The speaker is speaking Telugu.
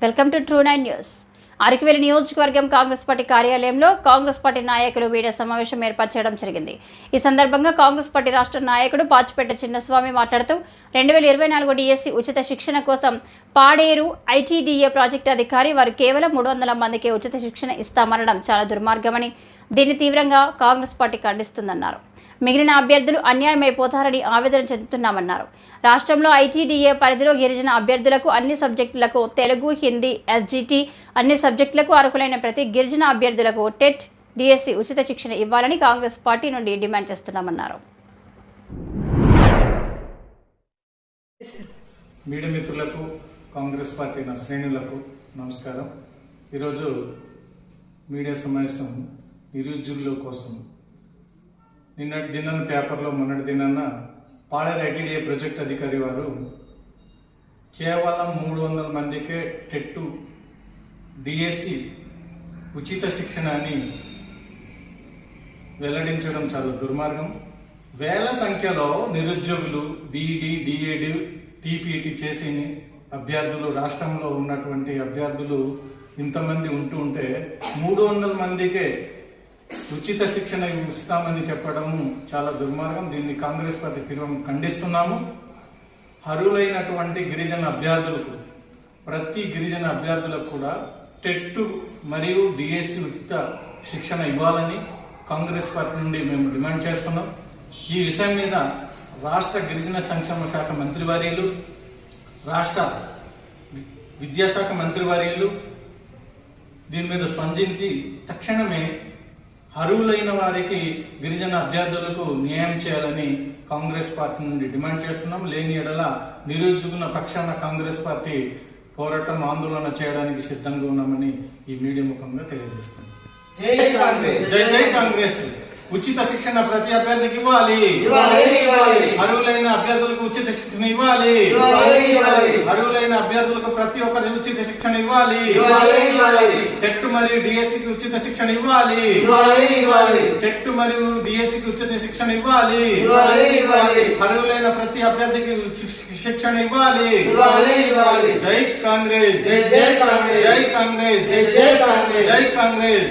Welcome to true 9 news. అరకివేలి నియోజకవర్గం కాంగ్రెస్ పార్టీ కార్యాలయంలో కాంగ్రెస్ పార్టీ నాయకులు మీడియా సమావేశం ఏర్పాటు చేయడం జరిగింది. ఈ సందర్భంగా కాంగ్రెస్ పార్టీ రాష్ట్ర నాయకుడు పాచిపేట చిన్నస్వామి మాట్లాడుతూ 2024 డిఎస్సి ఉచిత శిక్షణ కోసం పాడేరు ఐటీడీఏ ప్రాజెక్టు అధికారి వారు కేవలం 300 మందికి ఉచిత శిక్షణ ఇస్తామనడం చాలా దుర్మార్గమని, దీన్ని తీవ్రంగా కాంగ్రెస్ పార్టీ ఖండిస్తుందన్నారు. మిగిలిన అభ్యర్థులు అన్యాయమైపోతారని ఆవేదన చెందుతున్నామన్నారు. రాష్ట్రంలో ఐటీడీఏ పరిధిలో గిరిజన అభ్యర్థులకు అన్ని సబ్జెక్టులకు తెలుగు, హిందీ, ఎస్జిటి అన్ని సబ్జెక్టులకు అర్హులైన ప్రతి గిరిజన అభ్యర్థులకు టెట్, డిఎస్సి ఉచిత శిక్షణ ఇవ్వాలని కాంగ్రెస్ పార్టీ నుండి డిమాండ్ చేస్తున్నామన్నారు. మీడియా మిత్రులకు, కాంగ్రెస్ పార్టీ శ్రేణులకు నమస్కారం. ఈరోజు మీడియా సమావేశం నిరుద్యోగుల కోసం. నిన్నటి దినాన పేపర్లో మొన్నటి దినాన పాడేరు ఐటీడీఏ ప్రాజెక్ట్ అధికారి వారు కేవలం 300 మందికే టెట్, డిఎస్సి ఉచిత శిక్షణ అని వెల్లడించడం చాలా దుర్మార్గం. వేల సంఖ్యలో నిరుద్యోగులు బీఈడి, డిఏడి, టీపీటీ చేసి అభ్యర్థులు, రాష్ట్రంలో ఉన్నటువంటి అభ్యర్థులు ఇంతమంది ఉంటే 300 మందికే ఉచిత శిక్షణ ఇస్తామని చెప్పడము చాలా దుర్మార్గం. దీన్ని కాంగ్రెస్ పార్టీ తీవ్రంగా ఖండిస్తున్నాము. అర్హులైనటువంటి గిరిజన అభ్యర్థులకు, ప్రతి గిరిజన అభ్యర్థులకు కూడా టెట్ మరియు డిఎస్సి ఉచిత శిక్షణ ఇవ్వాలని కాంగ్రెస్ పార్టీ నుండి మేము డిమాండ్ చేస్తున్నాం. ఈ విషయం మీద రాష్ట్ర గిరిజన సంక్షేమ శాఖ మంత్రివర్యులు, రాష్ట్ర విద్యాశాఖ మంత్రివర్యులు దీని మీద స్పందించి తక్షణమే అర్హులైన వారికి, గిరిజన అభ్యర్థులకు న్యాయం చేయాలని కాంగ్రెస్ పార్టీ నుండి డిమాండ్ చేస్తున్నాం. లేని ఎడల నిరుద్యోగుల పక్షాన కాంగ్రెస్ పార్టీ పోరాటం, ఆందోళన చేయడానికి సిద్ధంగా ఉన్నామని ఈ మీడియా ముఖంగా తెలియజేస్తున్నాం. జై కాంగ్రెస్, జై జై కాంగ్రెస్. ఉచిత శిక్షణ ప్రతి అభ్యర్థికి ఇవ్వాలి. అర్హులైన అభ్యర్థులకు ఉచిత శిక్షణ ఇవ్వాలి. అర్హులైన అభ్యర్థులకు ప్రతి ఒక్కరి ఉచిత శిక్షణ ఇవ్వాలి. టెట్ మరియు డిఎస్సికి ఉచిత శిక్షణ ఇవ్వాలి. టెట్ మరియు డిఎస్సికి ఉచిత శిక్షణ ఇవ్వాలి. అర్హులైన ప్రతి అభ్యర్థికి శిక్షణ ఇవ్వాలి. జై కాంగ్రెస్, జై కాంగ్రెస్, జై కాంగ్రెస్, జై కాంగ్రెస్.